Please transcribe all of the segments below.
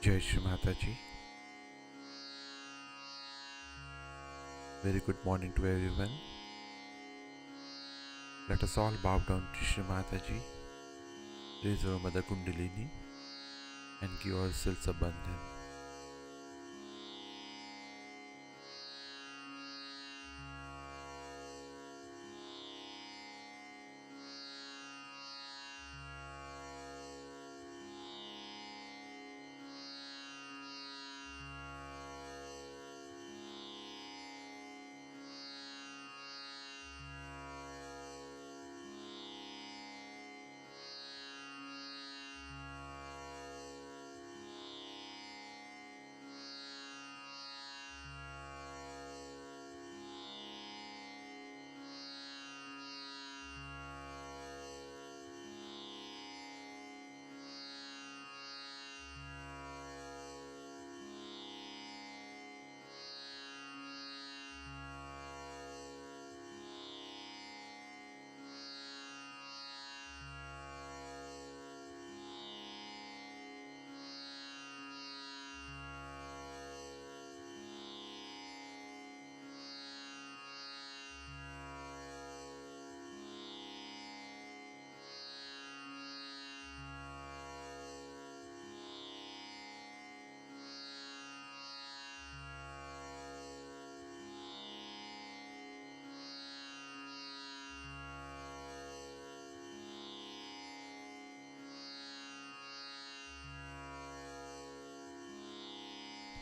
Jai Shri Mataji. Very good morning to everyone. Let us all bow down to Shri Mataji, raise our Mother Kundalini and give ourselves a bandhan.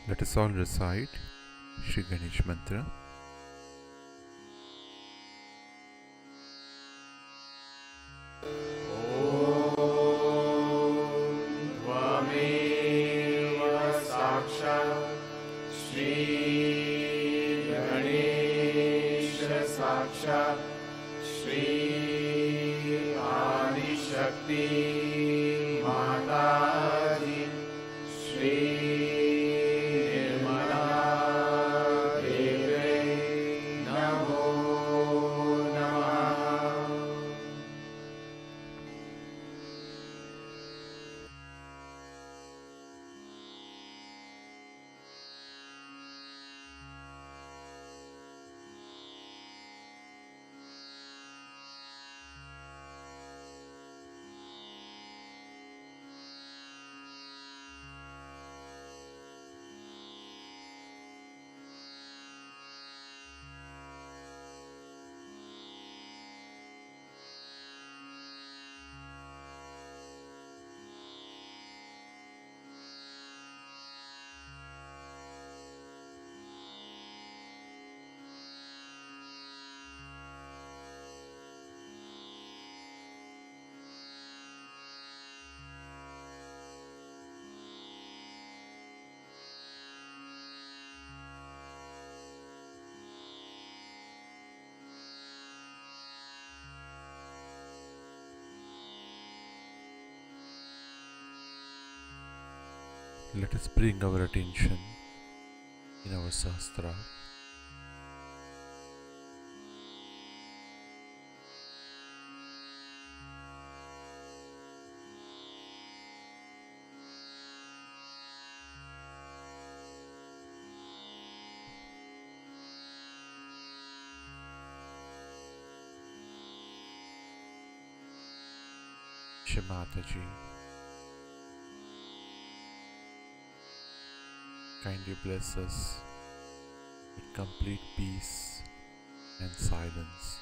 Let us all recite Shri Ganesh Mantra. Shri Ganesha Sakshat Shri Adi Shakti Mataji Shri Nirmala Deve Namo Namah. Let us bring our attention in our Sahasrara. Shri Mataji, kindly bless us with complete peace and silence.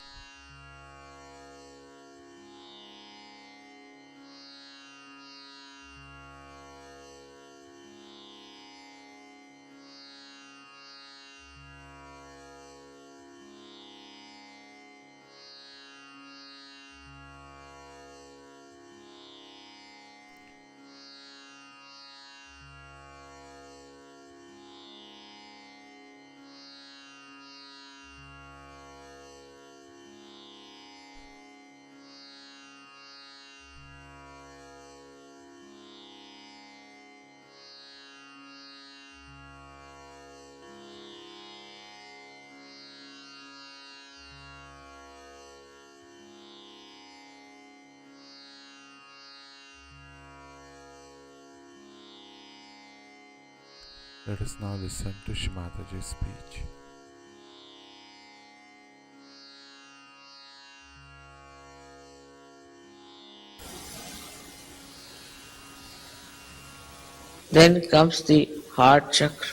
Let us now listen to Shri Mataji's speech. Then comes the heart chakra.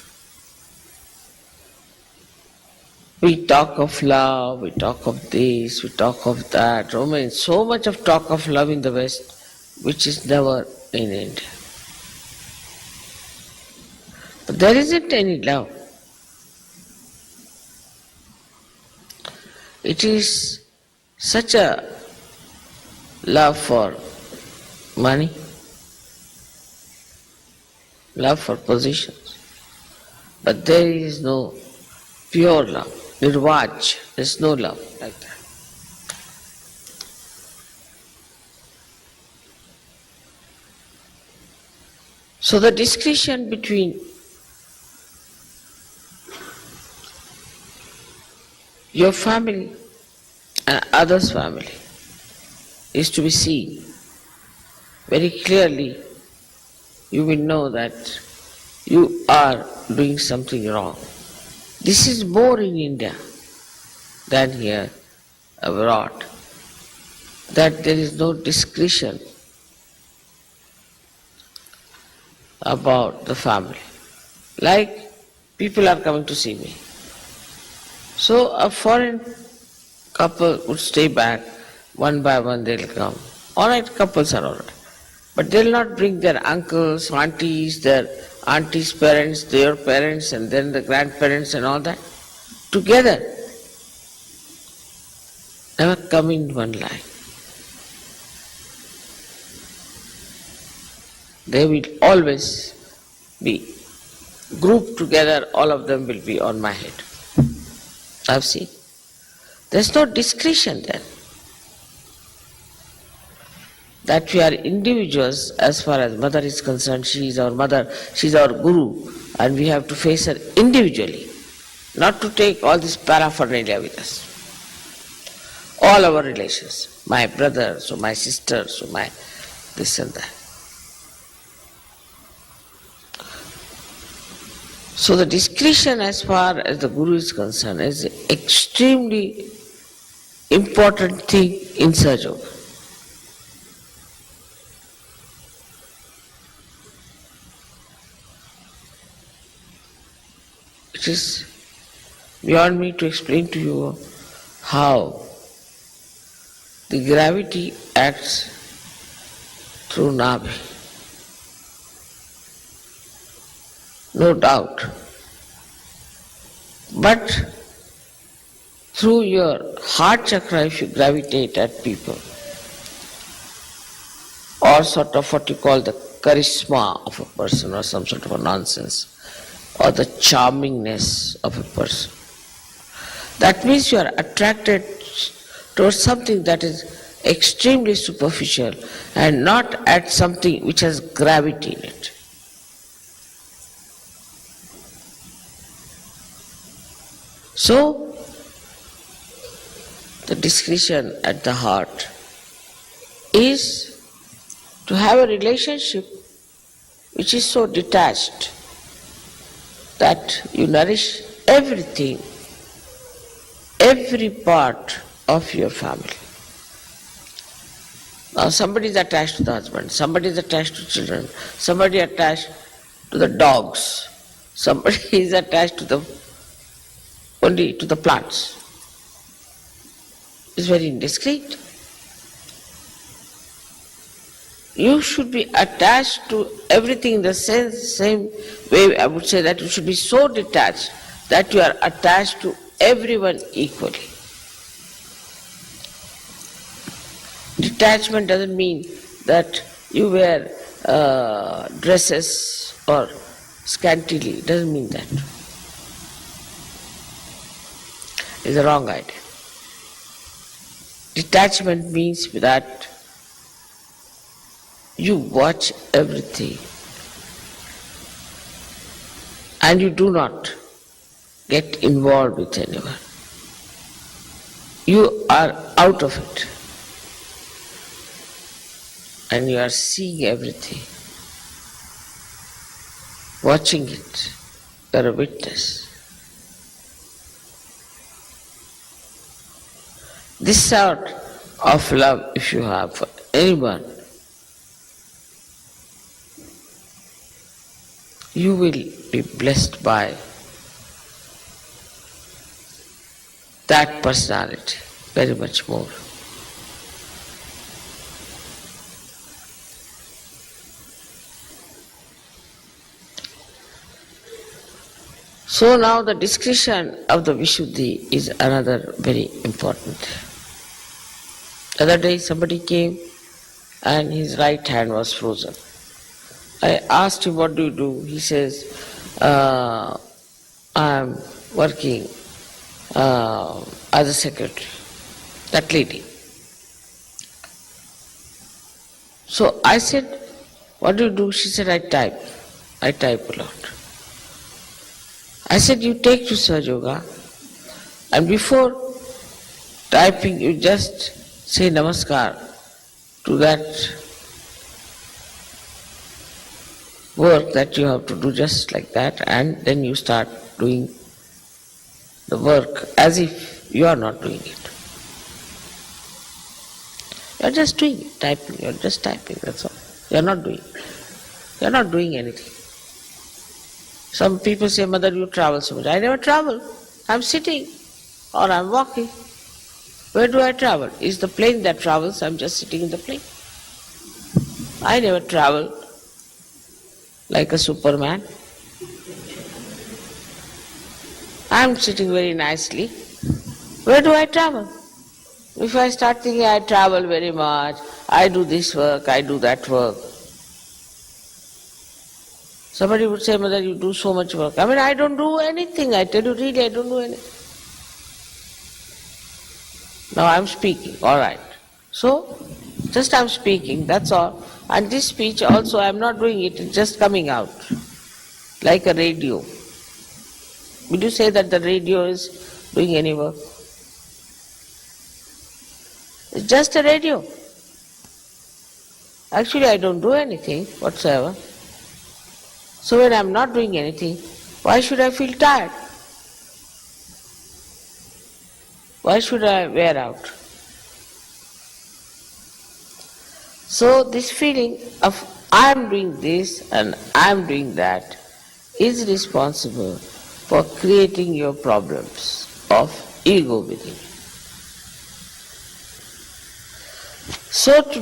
We talk of love, we talk of this, we talk of that. Oh man, so much of talk of love in the West, which is never in India. But there isn't any love. It is such a love for money, love for positions. But there is no pure love. Nirvaj, there is no love like that. So the discretion between your family and others' family is to be seen. Very clearly, you will know that you are doing something wrong. This is more in India than here abroad, that there is no discretion about the family. Like people are coming to see me. So a foreign couple would stay back, one by one they'll come. Alright, couples are alright. But they'll not bring their uncles, aunties, their aunties' parents, their parents, and then the grandparents and all that together. Never come in one line. They will always be grouped together, all of them will be on my head. I've seen. There's no discretion there. That we are individuals as far as mother is concerned. She is our mother, she is our guru, and we have to face her individually, not to take all this paraphernalia with us. All our relations, my brothers or my sisters or my this and that. So the discretion as far as the guru is concerned is an extremely important thing in Sahaja Yoga. It is beyond me to explain to you how the gravity acts through Nabhi. No doubt. But through your heart chakra, if you gravitate at people, or sort of what you call the charisma of a person, or some sort of a nonsense, or the charmingness of a person, that means you are attracted towards something that is extremely superficial and not at something which has gravity in it. So, the discretion at the heart is to have a relationship which is so detached that you nourish everything, every part of your family. Now somebody is attached to the husband, somebody is attached to children, somebody attached to the dogs, somebody is attached to only to the plants. It's very indiscreet. You should be attached to everything in the same way. I would say that you should be so detached that you are attached to everyone equally. Detachment doesn't mean that you wear dresses or scantily. It doesn't mean that. It's a wrong idea. Detachment means that you watch everything and you do not get involved with anyone. You are out of it and you are seeing everything, watching it, you are a witness. This sort of love, if you have for anyone, you will be blessed by that personality very much more. So now the discretion of the Vishuddhi is another very important. The other day somebody came and his right hand was frozen. I asked him, what do you do? He says, I am working as a secretary. That lady. So I said, what do you do? She said, I type. I type a lot. I said, you take to Sahaja Yoga and before typing you just say namaskar to that work that you have to do just like that, and then you start doing the work as if you are not doing it. You are just doing it, typing, you are just typing, that's all. You are not doing it. You are not doing anything. Some people say, Mother, you travel so much. I never travel. I am sitting or I am walking. Where do I travel? Is the plane that travels? I am just sitting in the plane. I never travel like a Superman. I am sitting very nicely. Where do I travel? If I start thinking I travel very much, I do this work, I do that work. Somebody would say, Mother, you do so much work. I don't do anything. I tell you really, I don't do anything. Now I am speaking, all right. So, just I am speaking, that's all. And this speech also, I am not doing it, it's just coming out. Like a radio. Would you say that the radio is doing any work? It's just a radio. Actually, I don't do anything whatsoever. So when I am not doing anything, why should I feel tired? Why should I wear out? So this feeling of I am doing this and I am doing that is responsible for creating your problems of ego within you. So to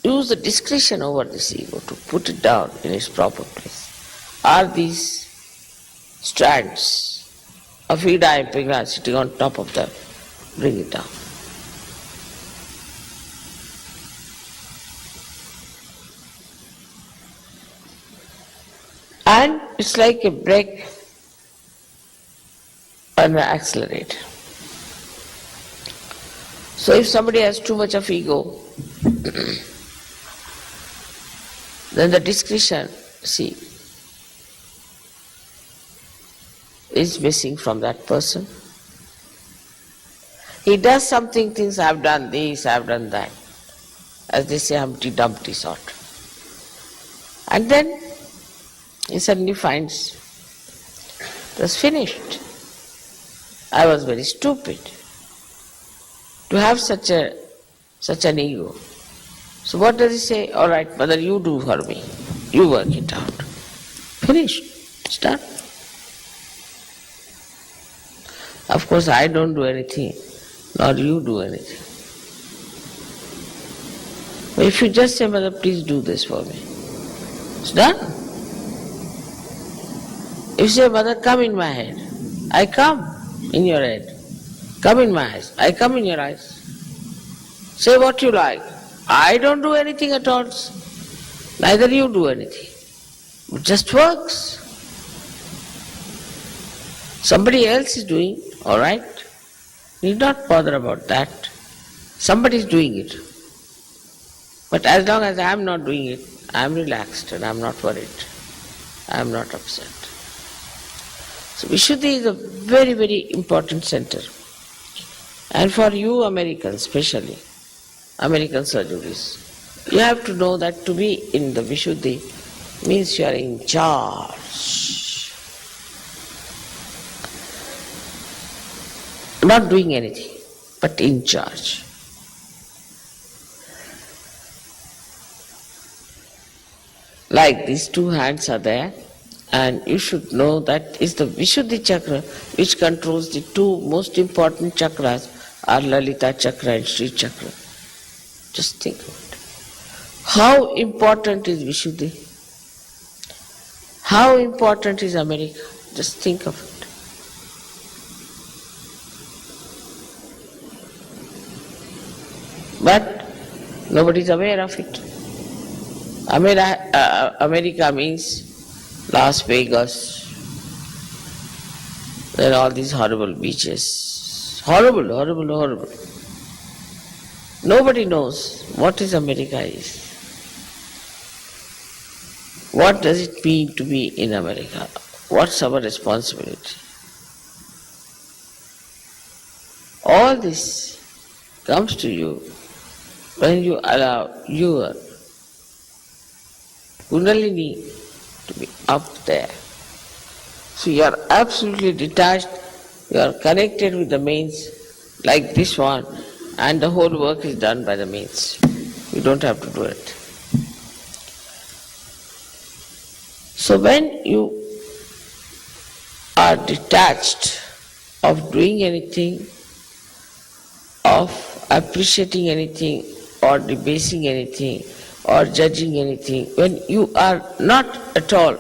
use the discretion over this ego, to put it down in its proper place, are these strands of Ida and Pingala sitting on top of them. Bring it down. And it's like a brake and an accelerator. So if somebody has too much of ego, then the discretion, see, is missing from that person. He does something, thinks, I have done this, I have done that. As they say, Humpty Dumpty sort. And then he suddenly finds it was finished. I was very stupid to have such an ego. So what does he say? All right, Mother, you do for me. You work it out. Finished. It's done. Of course, I don't do anything, nor you do anything. But if you just say, Mother, please do this for me, it's done. If you say, Mother, come in my head, I come in your head. Come in my eyes, I come in your eyes. Say what you like. I don't do anything at all. Neither you do anything. It just works. Somebody else is doing, all right. Need not bother about that. Somebody is doing it. But as long as I am not doing it, I am relaxed and I am not worried. I am not upset. So Vishuddhi is a very, very important center. And for you Americans especially, American surgeries, you have to know that to be in the Vishuddhi means you are in charge. not doing anything, but in charge. Like these two hands are there, and you should know that is the Vishuddhi chakra which controls the two most important chakras are Lalita chakra and Sri chakra. Just think of it. How important is Vishuddhi? How important is America? Just think of it. But nobody is aware of it. America means Las Vegas, then all these horrible beaches. Horrible, horrible, horrible. Nobody knows what is America is. What does it mean to be in America? What's our responsibility? All this comes to you when you allow your Kundalini to be up there. So you are absolutely detached, you are connected with the mains like this one, and the whole work is done by the mains. You don't have to do it. So when you are detached of doing anything, of appreciating anything, or debasing anything, or judging anything, when you are not at all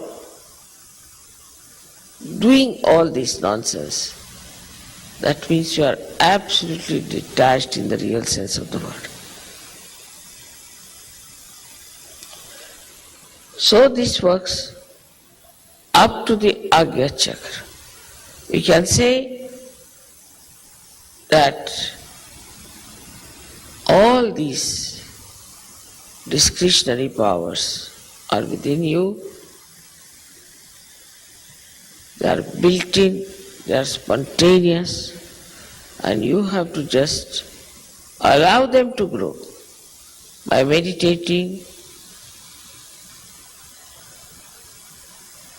doing all this nonsense, that means you are absolutely detached in the real sense of the word. So this works up to the Agya chakra. We can say that all these discretionary powers are within you. They are built in, they are spontaneous, and you have to just allow them to grow by meditating,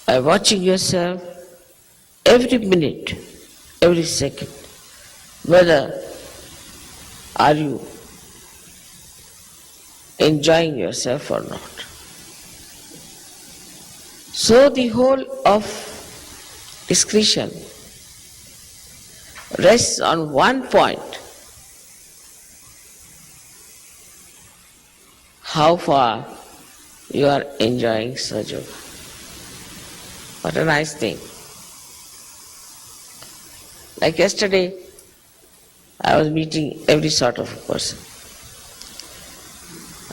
by watching yourself every minute, every second, whether are you enjoying yourself or not. So the whole of discretion rests on one point: how far you are enjoying Sahaja Yoga. What a nice thing. Like yesterday, I was meeting every sort of a person.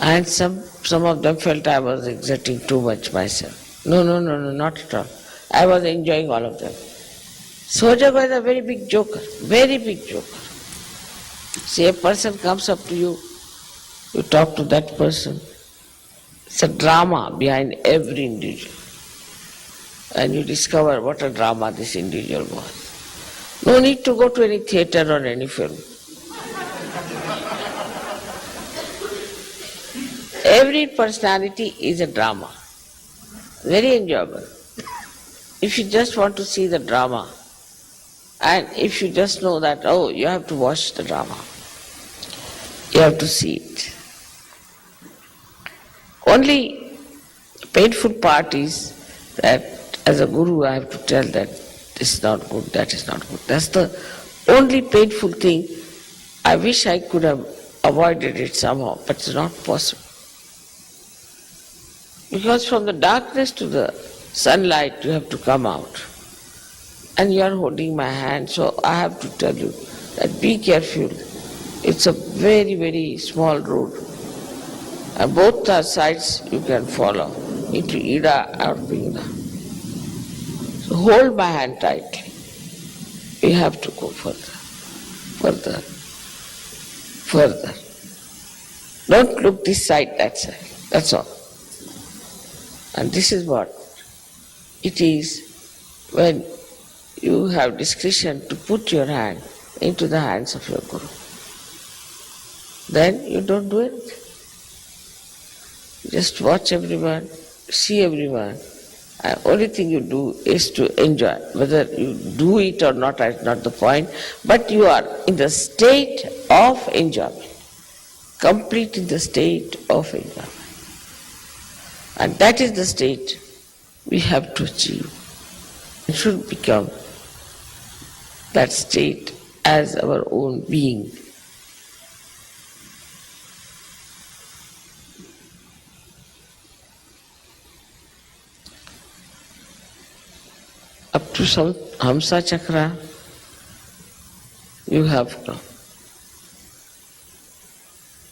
And some of them felt I was exerting too much myself. No, not at all. I was enjoying all of them. Sahaja Yoga is a very big joker, very big joker. See, a person comes up to you, you talk to that person. It's a drama behind every individual. And you discover what a drama this individual was. No need to go to any theatre or any film. Every personality is a drama, very enjoyable. If you just want to see the drama, and if you just know that, oh, you have to watch the drama, you have to see it. Only painful part is that as a guru I have to tell that this is not good, that is not good. That's the only painful thing. I wish I could have avoided it somehow, but it's not possible. Because from the darkness to the sunlight you have to come out. And you are holding my hand, so I have to tell you that be careful. It's a very, very small road. And both the sides you can follow, into Ida or Pingda. So hold my hand tightly. We have to go further. Don't look this side, that side. That's all. And this is what it is when you have discretion to put your hand into the hands of your Guru. Then you don't do anything. Just watch everyone, see everyone, Only thing you do is to enjoy. Whether you do it or not is not the point, but you are in the state of enjoyment, complete in the state of enjoyment. And that is the state we have to achieve. It should become that state as our own being. Up to some Hamsa Chakra, you have come.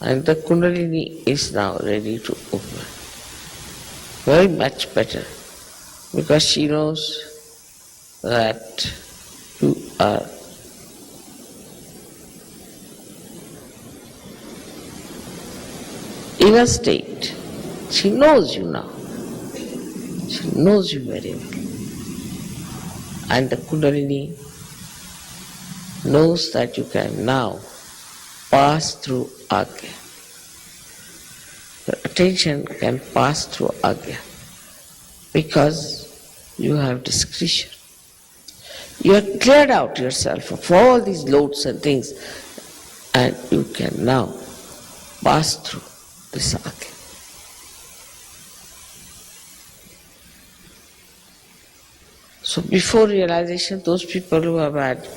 And the Kundalini is now ready to open. Very much better, because she knows that you are in a state. She knows you now. She knows you very well. And the Kundalini knows that you can now pass through Agya. Your attention can pass through Agya because you have discretion. You have cleared out yourself of all these loads and things, and you can now pass through this Agya. So before realization, those people who have had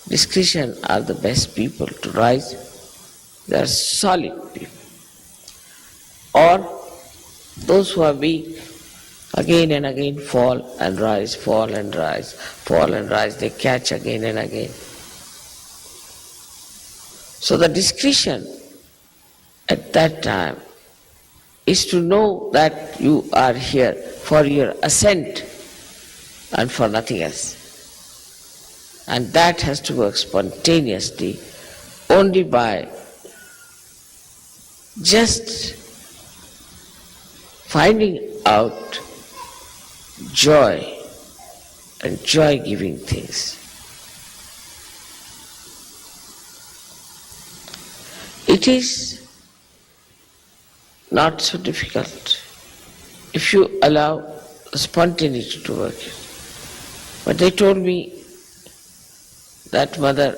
discretion are the best people to rise. They are solid people. Or those who are weak, again and again fall and rise, fall and rise, fall and rise. They catch again and again. So the discretion at that time is to know that you are here for your ascent and for nothing else. And that has to work spontaneously only by just finding out joy and joy-giving things. It is not so difficult if you allow spontaneity to work. But they told me that, Mother,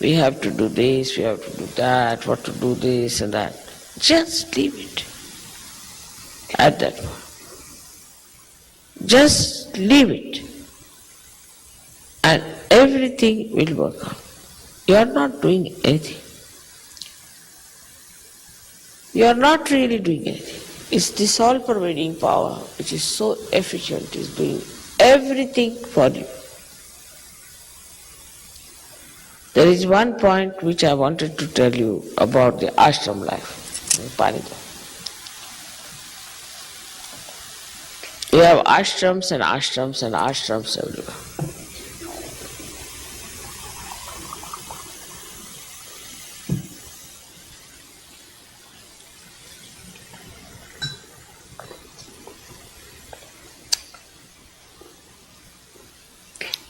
we have to do this, we have to do that, what to do this and that. Just leave it at that point. Just leave it and everything will work out. You are not doing anything. You are not really doing anything. It's this all-pervading power which is so efficient, is doing everything for you. There is one point which I wanted to tell you about the ashram life in Panita. You have ashrams and ashrams and ashrams everywhere.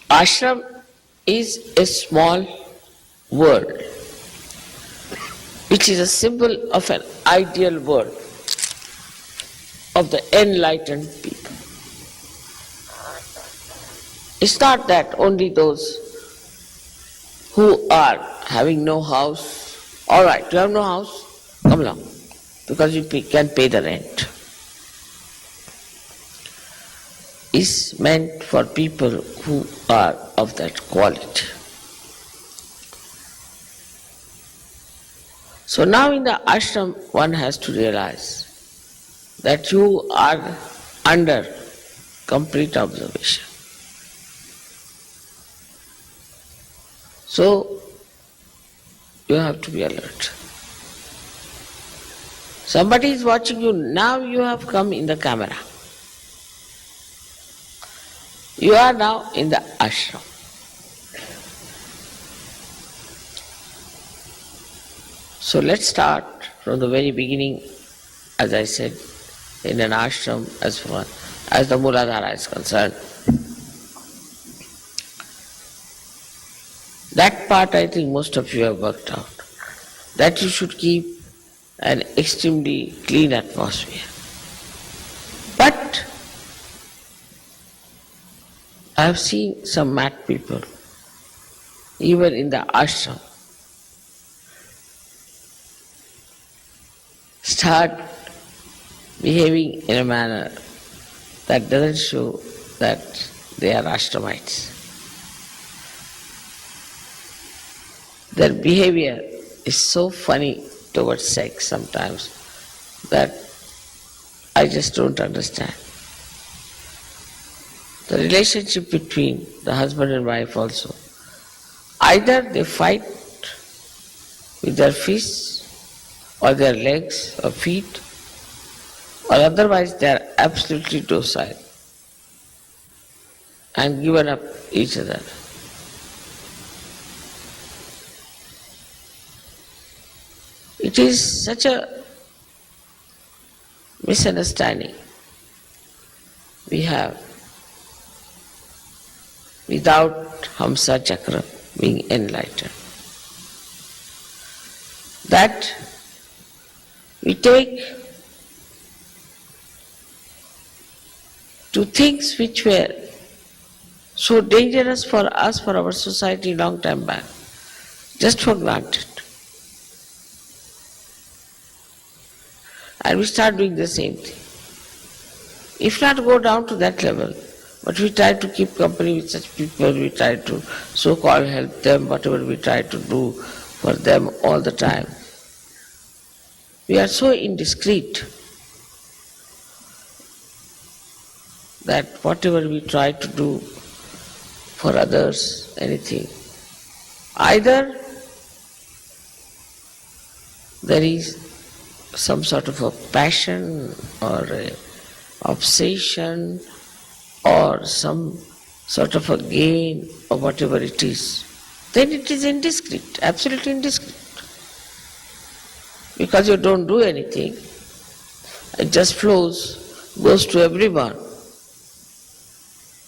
Ashram is a small world, which is a symbol of an ideal world of the enlightened people. It's not that only those who are having no house, all right, you have no house, come along, because you can pay the rent. Is meant for people who are of that quality. So now in the ashram one has to realize that you are under complete observation. So you have to be alert. Somebody is watching you, now you have come in the camera. You are now in the ashram. So let's start from the very beginning, as I said, in an ashram as far as the Mooladhara is concerned. That part I think most of you have worked out. That you should keep an extremely clean atmosphere. But I have seen some mad people, even in the ashram, start behaving in a manner that doesn't show that they are ashramites. Their behavior is so funny towards sex sometimes that I just don't understand. The relationship between the husband and wife also. Either they fight with their fists or their legs or feet, or otherwise they are absolutely docile and given up each other. It is such a misunderstanding we have without Hamsa Chakra being enlightened. That we take to things which were so dangerous for us, for our society long time back, just for granted. And we start doing the same thing. If not go down to that level, but we try to keep company with such people, we try to so-called help them, whatever we try to do for them all the time. We are so indiscreet that whatever we try to do for others, anything, either there is some sort of a passion or a obsession or some sort of a gain or whatever it is, then it is indiscreet, absolutely indiscreet. Because you don't do anything, it just flows, goes to everyone.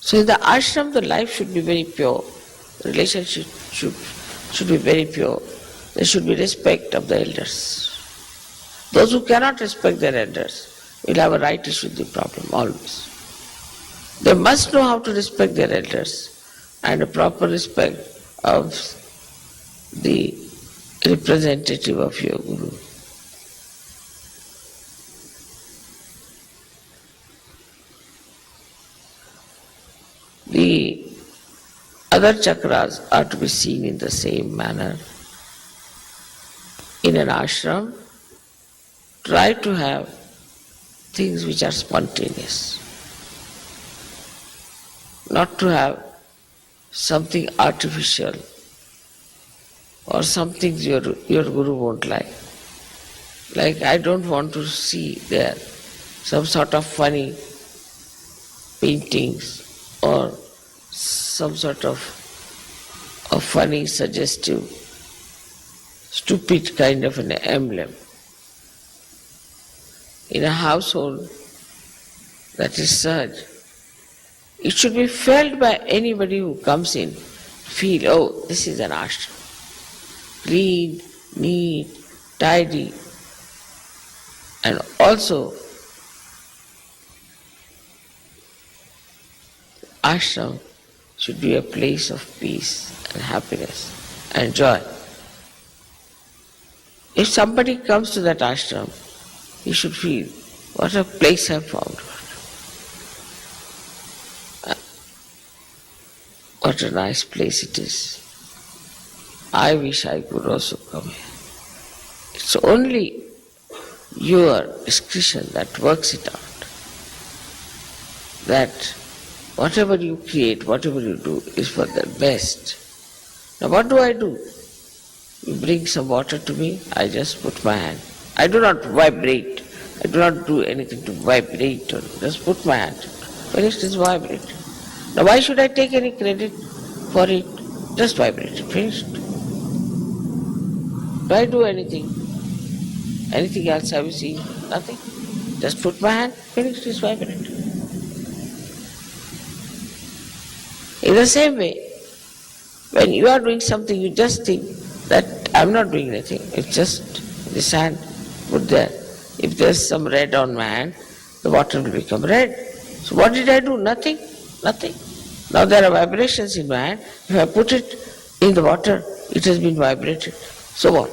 So in the ashram, the life should be very pure. The relationship should be very pure. There should be respect of the elders. Those who cannot respect their elders will have a right issue with the problem, always. They must know how to respect their elders and a proper respect of the representative of your guru. The other chakras are to be seen in the same manner. In an ashram, try to have things which are spontaneous. Not to have something artificial or something your guru won't like. Like I don't want to see there some sort of funny paintings or some sort of a funny, suggestive, stupid kind of an emblem. In a household that is such, it should be felt by anybody who comes in, feel, oh, this is an ashram. Clean, neat, tidy. And also, ashram should be a place of peace and happiness and joy. If somebody comes to that ashram, he should feel, what a place I found. What a nice place it is. I wish I could also come here. It's only your discretion that works it out. That whatever you create, whatever you do is for the best. Now what do? You bring some water to me, I just put my hand. I do not vibrate. I do not do anything to vibrate or just put my hand. Finished, it's vibrating. Now why should I take any credit for it? Just vibrate, finished. Do I do anything? Anything else have you seen? Nothing. Just put my hand, finished, it's vibrating. In the same way, when you are doing something, you just think that I'm not doing anything. It's just this hand put there. If there's some red on my hand, the water will become red. So what did I do? Nothing. Nothing. Now there are vibrations in my hand. If I put it in the water, it has been vibrated. So what?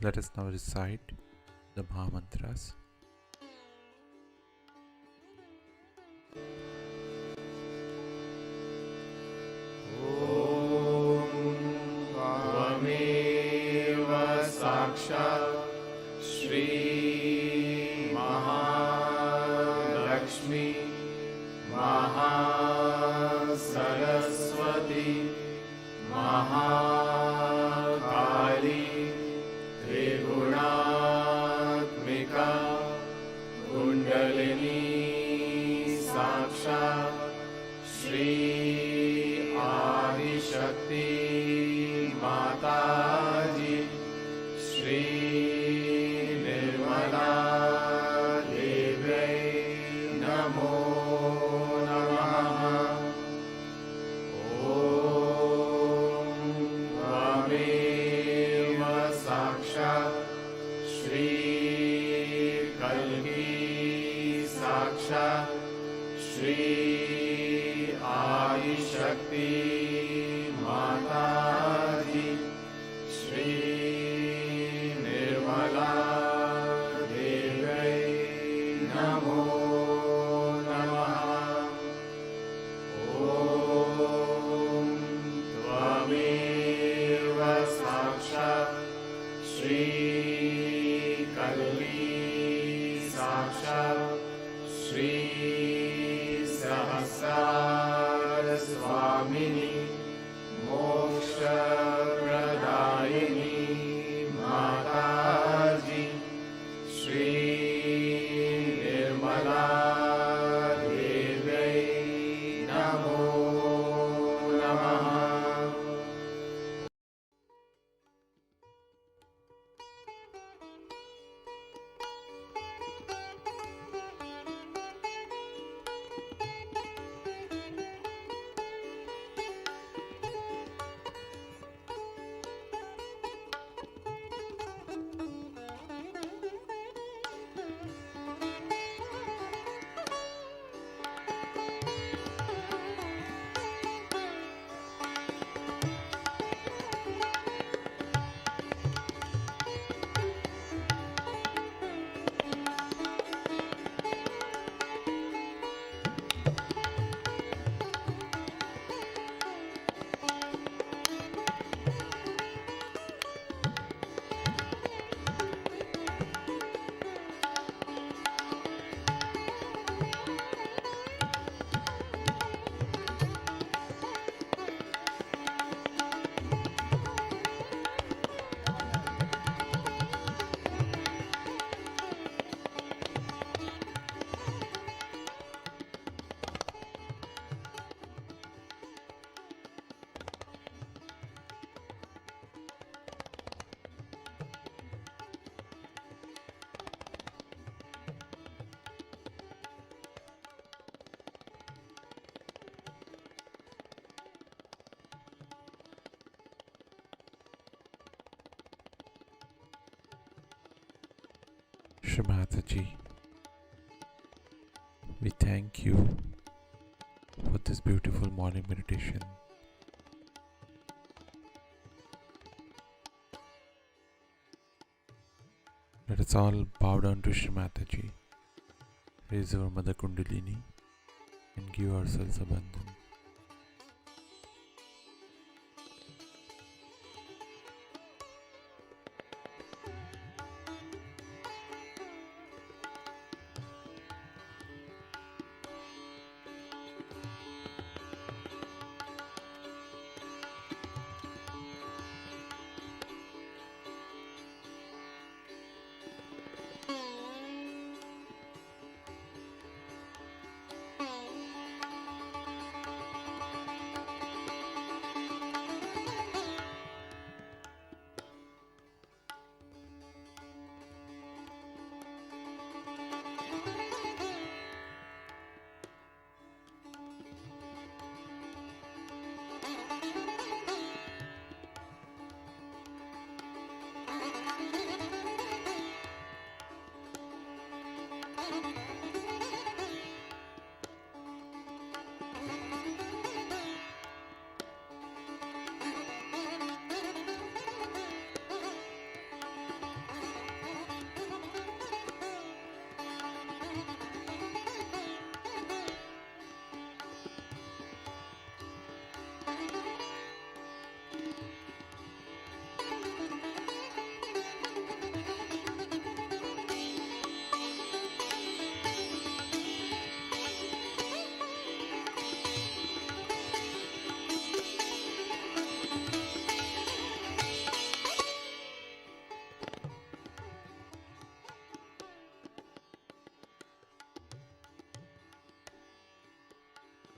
Let us now recite the Mahamantras. त्वमेव साक्षात् श्री महालक्ष्मी महासरस्वती महाकाली त्रिगुणात्मिका कुण्डलिनी साक्षात् श्री आदिशक्ति माताजी श्री निर्मला देव्यै नमो नमः। ॐ त्वमेव साक्षात् श्री कल्की साक्षात् श्री आदिशक्ति माताजी श्री निर्मला देव्यै नमो नमः। ॐ त्वमेव साक्षात् श्री कल्की साक्षात् श्री सहस्रार स्वामिनी मोक्षप्रदा Shri Mataji, we thank you for this beautiful morning meditation. Let us all bow down to Shri Mataji, raise our Mother Kundalini and give ourselves a bandhan.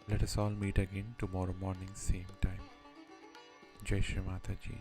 Let us all meet again tomorrow morning, same time. Jai Shri Mataji.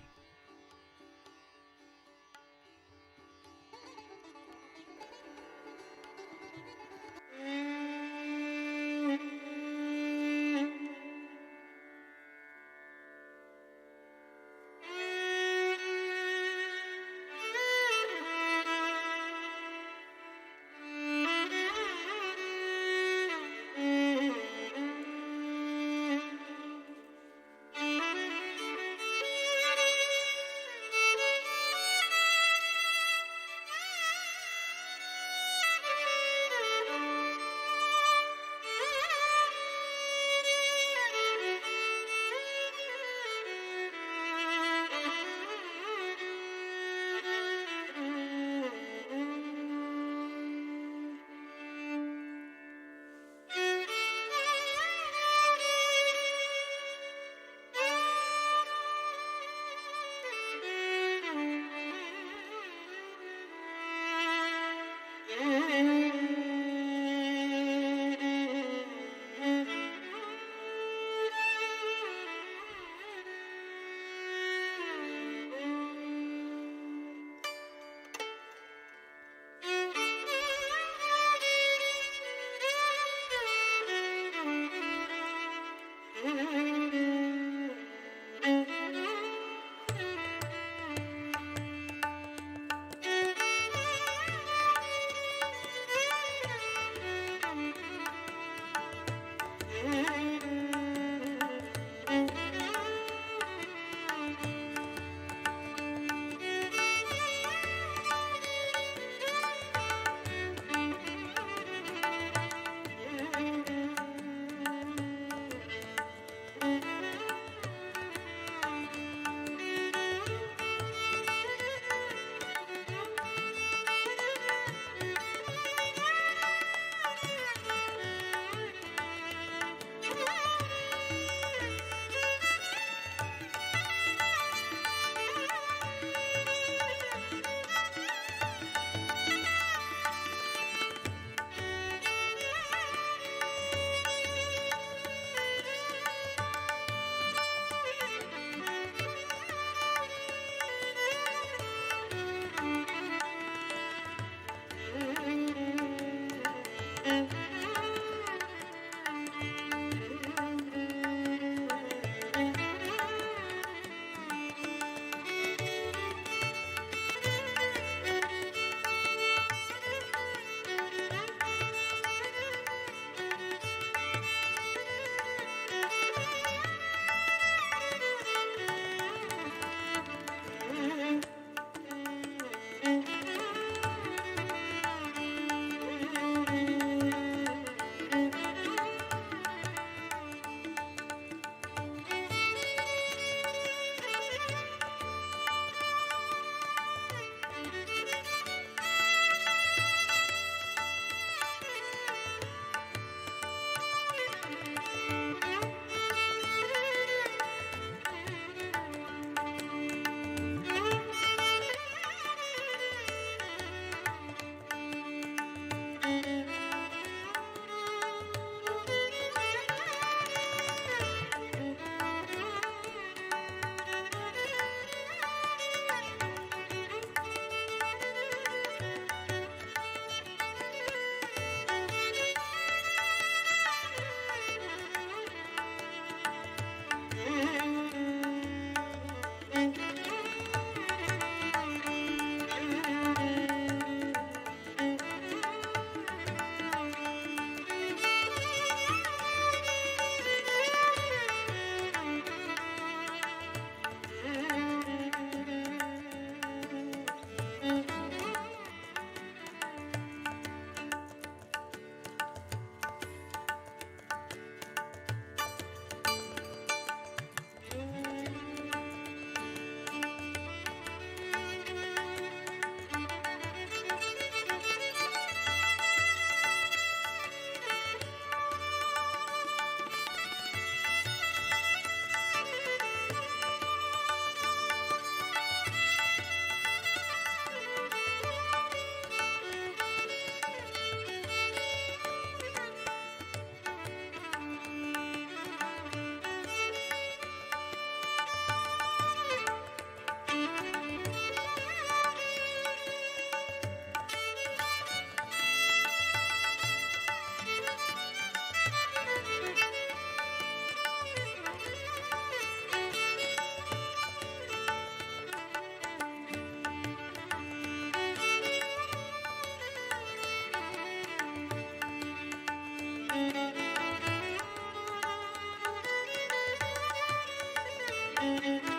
Thank you.